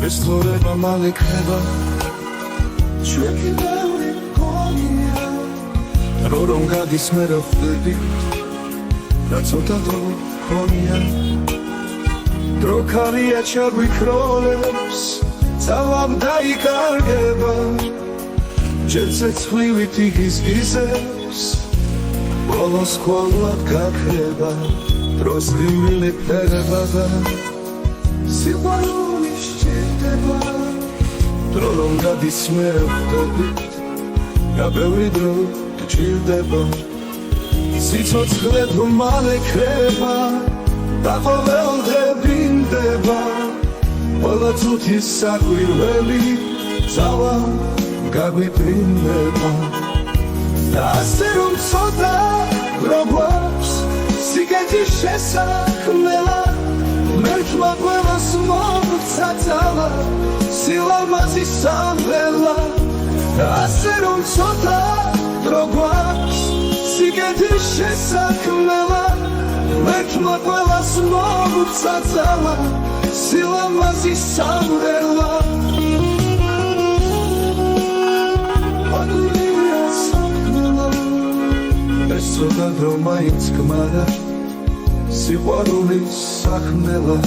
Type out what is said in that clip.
ეს ცხოვრება მალე ქრება ჩვენ კიდევ გონია რომ გადის მე რა ხვდები რა ცოტა დრო გონია დრო ქარია ჩაგვიქროლებს ძალამ დაიკარგება ჯერზე ცხვივით იგიზგიზებს ბოლოს ხოლმე გაქრება დროს რივილი ფერება და სიყვარული სჭირდება დრო რომ გადის მე ხვდები რა ბევრი დრო გჭირდება სიცოცხლე თუ მალე ქრება და ყოველდღე მინდება ყველა წუთის საკვირველი ძალა გაგვიფრინდება და ასე რომ ცოტა გვაქვს სიგეთის შესაქმნელა მერქმა ყველას მოგცა ძალა სილამაზის სამღერლა და ასე რომ ცოტა გვაქვს სიგეთის შესაქმნელა მერქმა ყველას მოგცა ძალა სილამაზის სამღერლა ეს ცოტა დრო მაინც გმარა სიყვარულის საქმნელა